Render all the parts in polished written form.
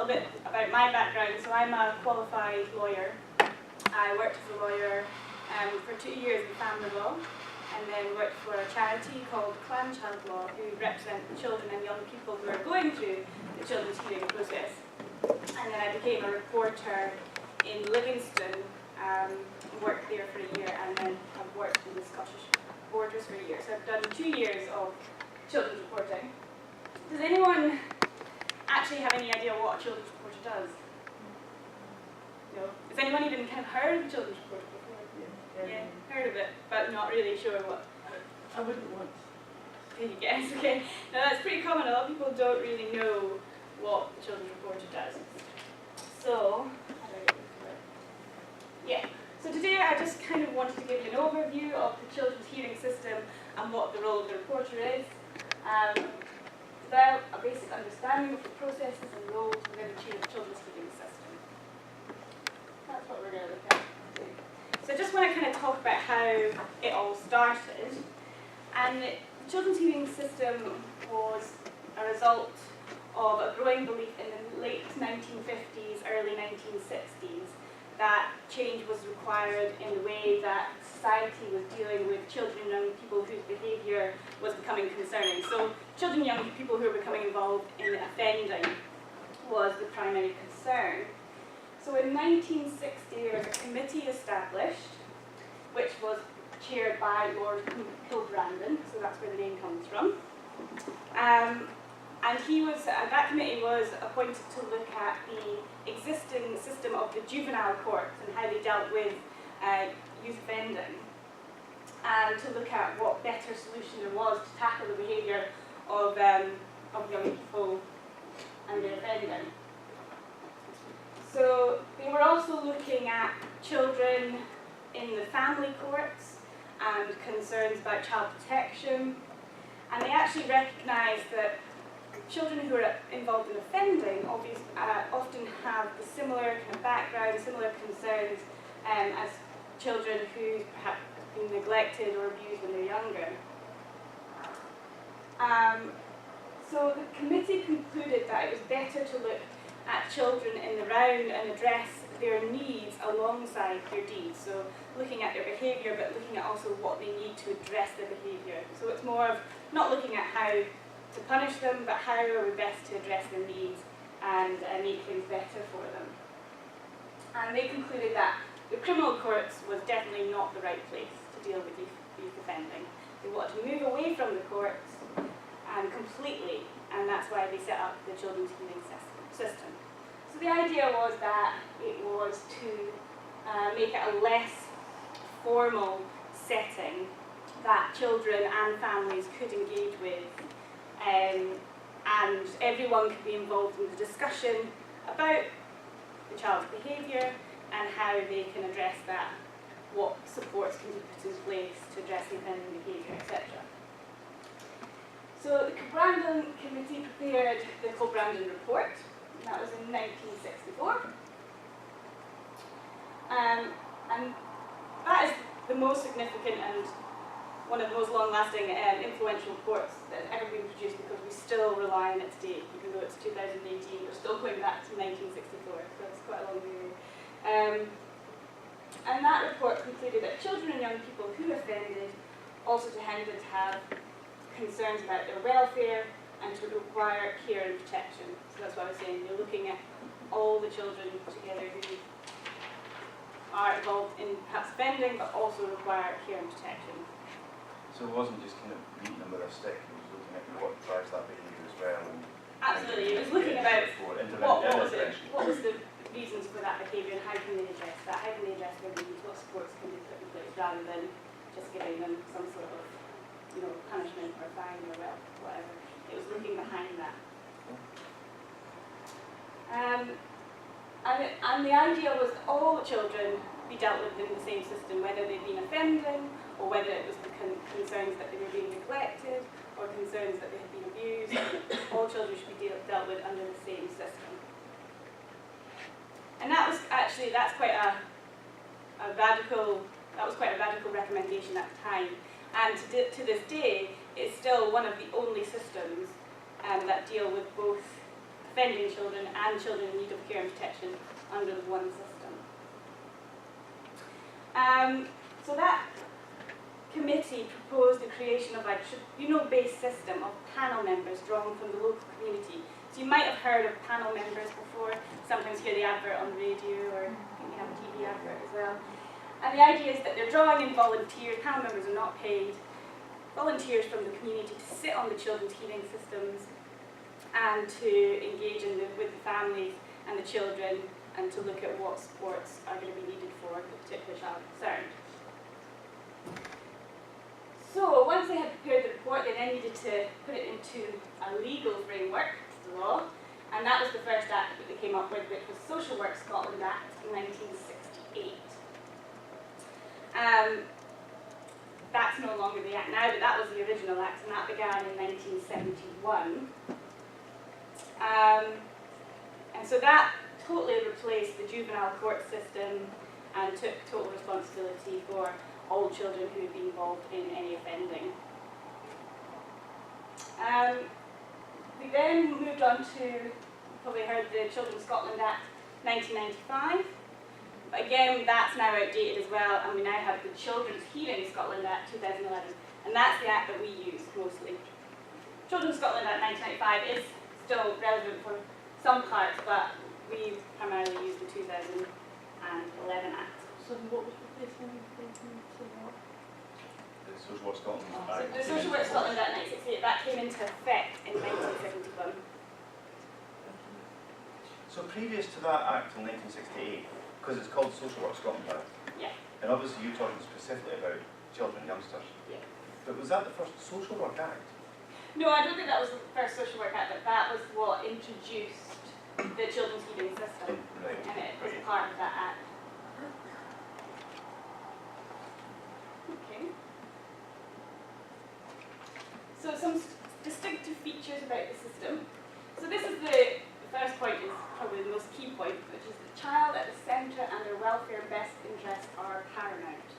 little bit about my background. So I'm a qualified lawyer. I worked as a lawyer for 2 years in family law, and then worked for a charity called Clan Child Law, who represent the children and young people who are going through the children's hearing process. And then I became a reporter in Livingston, worked there for a year, and then have worked in the Scottish borders for a year. So I've done 2 years of children's reporting. Does anyone actually have any idea what a children's reporter does? No? Has anyone even kind of heard of a children's reporter before? Yeah, heard of it, but not really sure what. I wouldn't want. Can you guess? Okay. Now that's pretty common. A lot of people don't really know what the children's reporter does. So, how do I get this to work? Yeah. So today I just kind of wanted to give you an overview of the children's hearing system and what the role of the reporter is. Without a basic understanding of the processes and roles within the children's hearing system. That's what we're going to look at today. So I just want to kind of talk about how it all started. And the children's hearing system was a result of a growing belief in the late 1950s, early 1960s, that change was required in the way that society was dealing with children and young people whose behaviour was becoming concerning. So children and young people who were becoming involved in offending was the primary concern. So in 1960 there was a committee established, which was chaired by Lord Kilbrandon, so that's where the name comes from. And that committee was appointed to look at the existing system of the juvenile courts and how they dealt with youth offending, and to look at what better solution there was to tackle the behaviour of young people and their offending. So they were also looking at children in the family courts and concerns about child protection, and they actually recognised that children who are involved in offending often have the similar kind of background, similar concerns as children who perhaps have been neglected or abused when they're younger. So the committee concluded that it was better to look at children in the round and address their needs alongside their deeds. So looking at their behaviour, but looking at also what they need to address their behaviour. So it's more of not looking at how to punish them, but how are we best to address their needs and make things better for them. And they concluded that the criminal courts was definitely not the right place to deal with youth offending. They wanted to move away from the courts completely, and that's why they set up the children's hearing system. So the idea was that it was to make it a less formal setting that children and families could engage with, and everyone could be involved in the discussion about the child's behaviour and how they can address that, what supports can be put in place to address the offending behaviour, etc. So the Kilbrandon Committee prepared the Kilbrandon Report, and that was in 1964. And that is the most significant and one of the most long-lasting and influential reports that has ever been produced, because we still rely on it today, even though it's 2018, we're still going back to 1964, so it's quite a long period. And that report concluded that children and young people who offended also tended to have concerns about their welfare and to require care and protection. So that's what I was saying, you're looking at all the children together who are involved in perhaps offending, but also require care and protection. So it wasn't just kind of beating them with a stick, it was looking at what drives that behaviour as well. And absolutely, it was looking about what was the reasons for that behaviour and how can they address that, how can they address their needs, what supports can be put in place, rather than just giving them some sort of punishment or fine or whatever. It was looking behind that. And the idea was that all children be dealt with in the same system, whether they'd been offending or whether it was the concerns that they were being neglected or concerns that they had been abused. All children should be dealt with under the same system. And that was actually, that's quite a radical recommendation at the time. And to this day, it's still one of the only systems that deal with both offending children and children in need of care and protection under the one system. So that committee proposed the creation of a tribunal-based system of panel members drawn from the local community. So you might have heard of panel members before, sometimes hear the advert on the radio, or I think we have a TV advert as well. And the idea is that they're drawing in volunteers, panel members are not paid, volunteers from the community to sit on the children's hearing systems and to engage with the families and the children and to look at what supports are going to be needed for the particular child concerned. So once they had prepared the report, they then needed to put it into a legal framework, the law, and that was the first act that they came up with, which was Social Work Scotland Act in 1968. That's no longer the act now, but that was the original act, and that began in 1971. And so that totally replaced the juvenile court system and took total responsibility for all children who had been involved in any offending. We then moved on to, you probably heard the Children's Scotland Act 1995. But again, that's now outdated as well, and we now have the Children's Hearing Scotland Act 2011, and that's the act that we use mostly. Children's Scotland Act 1995 is still relevant for some parts, but we primarily use the 2011 Act. So what was replacing The Social Work Scotland So Act. the Social Work Scotland Act 1968, that came into effect in 1971. So previous to that act in 1968, because it's called Social Work Scotland Act, Yeah. and obviously you're talking specifically about children, youngsters. Yeah. But was that the first Social Work Act? No, I don't think that was the first Social Work Act, but that was what introduced the children's hearing system, Right. and it was part of that act. Okay. So some distinctive features about the system. So this is the first point, is probably the most key point, which is the child at the centre and their welfare and best interests are paramount.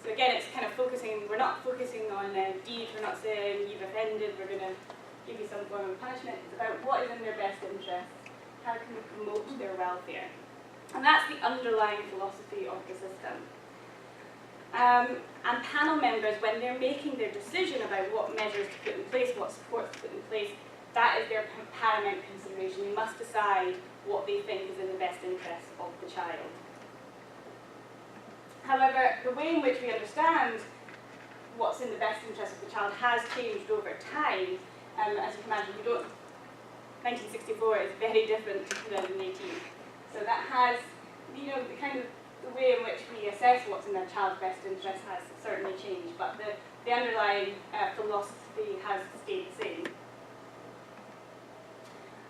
So again, it's kind of focusing, we're not focusing on deeds, we're not saying you've offended, we're going to give you some form of punishment. It's about what is in their best interests, how can we promote their welfare. And that's the underlying philosophy of the system. And panel members, when they're making their decision about what measures to put in place, what supports to put in place, that is their paramount consideration. They must decide what they think is in the best interest of the child. However, the way in which we understand what's in the best interest of the child has changed over time. As you can imagine, 1964 is very different to 2018. So that has, the kind of the way in which we assess what's in the child's best interest has certainly changed, but the underlying philosophy has stayed the same.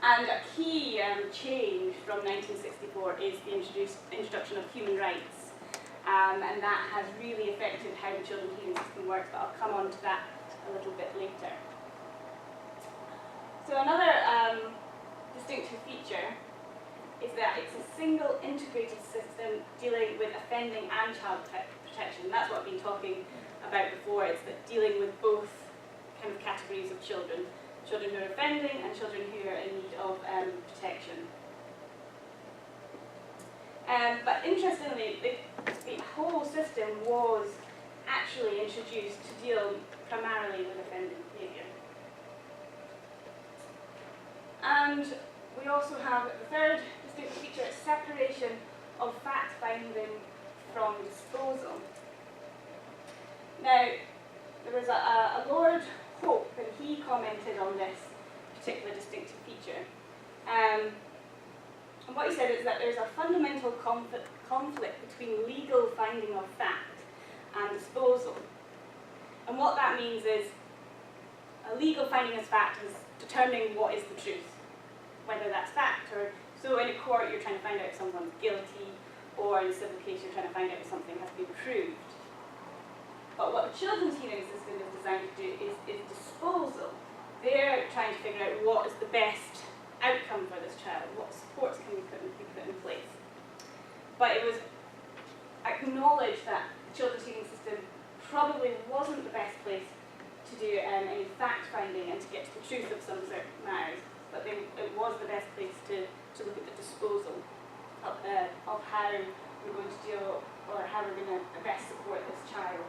And a key change from 1964 is the introduction of human rights. And that has really affected how the children's hearing system works, but I'll come on to that a little bit later. So another distinctive feature is that it's a single integrated system dealing with offending and child protection. And that's what I've been talking about before, it's that dealing with both kind of categories of children. Children who are offending and children who are in need of protection. But interestingly, the whole system was actually introduced to deal primarily with offending behaviour. And we also have the third distinct feature, it's separation of fact-finding from disposal. Now, there was a Lord Hope, and he commented on this particular distinctive feature. And what he said is that there's a fundamental conflict between legal finding of fact and disposal. And what that means is a legal finding of fact is determining what is the truth, whether that's fact or so in a court you're trying to find out if someone's guilty, or in a civil case you're trying to find out if something has been proved. But what the children's hearing system is designed to do is disposal. They're trying to figure out what is the best outcome for this child, what supports can be put in place. But it was acknowledged that the children's hearing system probably wasn't the best place to do any fact finding and to get to the truth of some certain matters, but it was the of how we're going to deal, or how we're going to best support this child.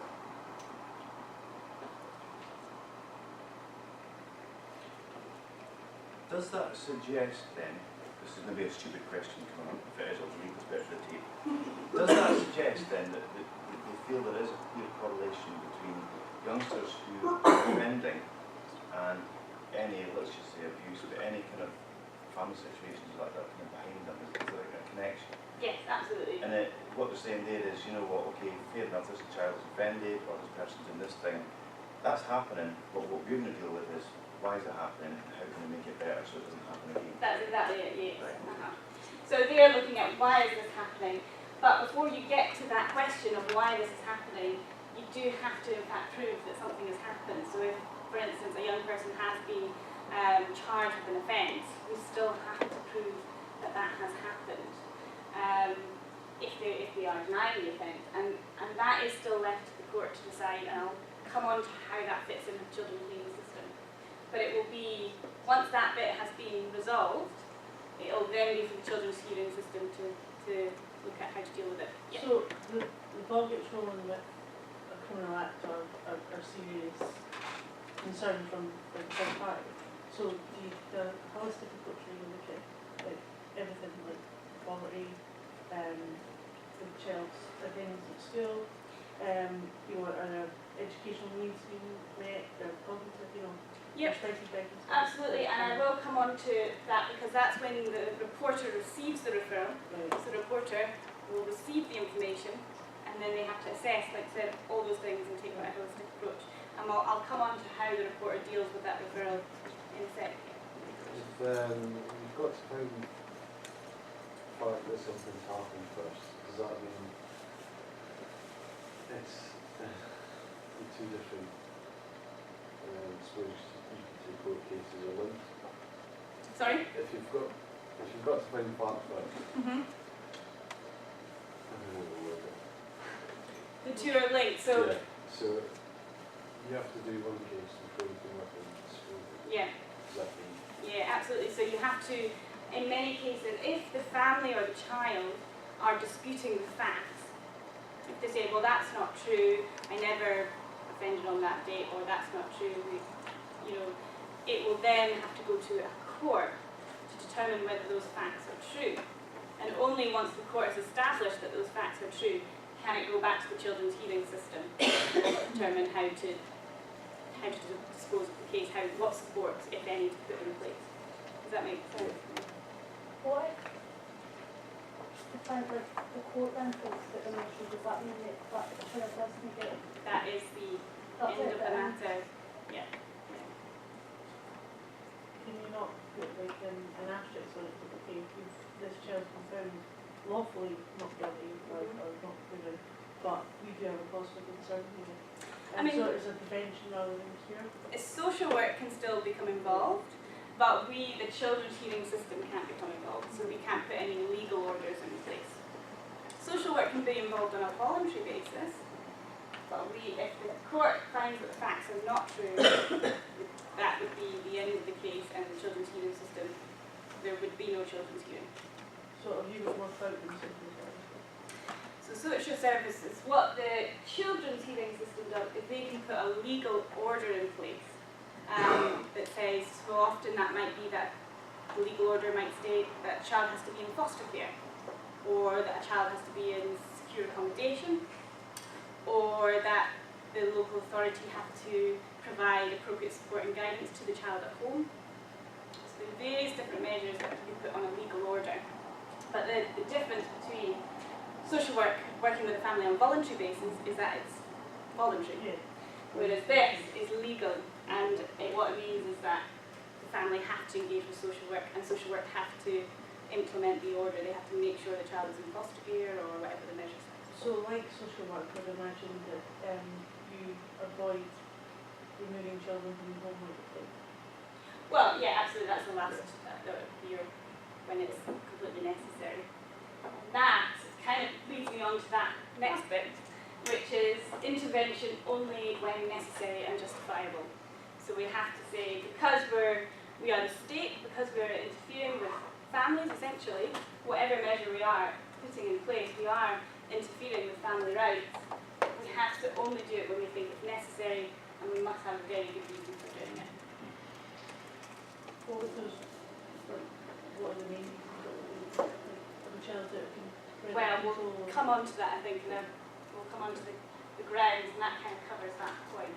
Does that suggest then, this is maybe a stupid question coming up, if it is, I'll leave this bit for the tape. Does that suggest then that they feel there is a clear correlation between youngsters who are offending and any, let's just say, abuse, but any kind of family situations like that kind of behind them? Is there like a connection? Yes, absolutely. And what they're saying there is, you know what, okay, fair enough, this child is offended, or this person's in this thing, that's happening, but what we're going to deal with is, why is it happening, and how can we make it better so it doesn't happen again? That's exactly it, yes. Right. So they're looking at why is this happening, but before you get to that question of why this is happening, you do have to in fact prove that something has happened. So if, for instance, a young person has been charged with an offence, we still have to prove that that has happened. If they are denying the offence, and that is still left to the court to decide, and I'll come on to how that fits in with the children's legal system. But it will be, once that bit has been resolved, it will then be for the children's hearing system to look at how to deal with it. Yeah. So the bog gets rolling with a criminal act or serious concern from like the third party. So the holistic approach where you look at like everything like poverty, the child's attendance at school, you know, are their educational needs being met, their cognitive, you know. Yep, absolutely, and I will come on to that because that's when the reporter receives the referral. Right. So the reporter will receive the information and then they have to assess, like I said, all those things and take a holistic approach. And I'll come on to how the reporter deals with that referral in a sec. You've got to find that something's happened first. Does that mean it's two different suppose you can say court cases are linked? Sorry? If you've got to find facts first. Mm-hmm. I don't know the word. The two are linked, so Yeah. So you have to do one case before you can look at school. yeah. Does that mean? Yeah, absolutely. So you have to, in many cases, if the family or the child are disputing the facts, if they say, well, that's not true, I never offended on that date, or that's not true, you know, it will then have to go to a court to determine whether those facts are true. And only once the court has established that those facts are true can it go back to the children's hearing system to determine how to dispose of the case, what supports, if any, to put in place. Does that make sense? What if I like the court then takes the emotion, does that mean that the child doesn't get That is the that's end it of the then? matter. Yeah. Can you not put like an asterisk on it, like, okay, if this child's been found lawfully not guilty or not proven, but we do have a cause for concern here. I mean, so it's a prevention rather than a cure. Social work can still become involved, but the children's hearing system can't become involved, so we can't put any legal orders in place. Social work can be involved on a voluntary basis, but if the court finds that the facts are not true, that would be the end of the case, and the children's hearing system, there would be no children's hearing. So have you got more clout than social services? So social services, what the children's hearing system does is they can put a legal order in place that says, so often that might be that the legal order might state that a child has to be in foster care, or that a child has to be in secure accommodation, or that the local authority have to provide appropriate support and guidance to the child at home. So there are various different measures that can be put on a legal order. But the difference between social work working with a family on a voluntary basis is that it's voluntary, Yeah. whereas this is legal, and what it means is that the family have to engage with social work, and social work have to implement the order. They have to make sure the child is in foster care or whatever the measures are. So like social work, I'd imagine that you avoid removing children from the home like. Well, yeah, absolutely. That's the last year when it's completely necessary. And that kind of leads me on to that next bit, which is intervention only when necessary and justifiable. So we have to say, because we are the state, because we're interfering with families essentially, whatever measure we are, putting in place, we are interfering with family rights. We have to only do it when we think it's necessary, and we must have a very good reason for doing it. What was what are the main reasons of a child that can Well, we'll come on to that, I think, and we'll come on to the grounds, and that kind of covers that point.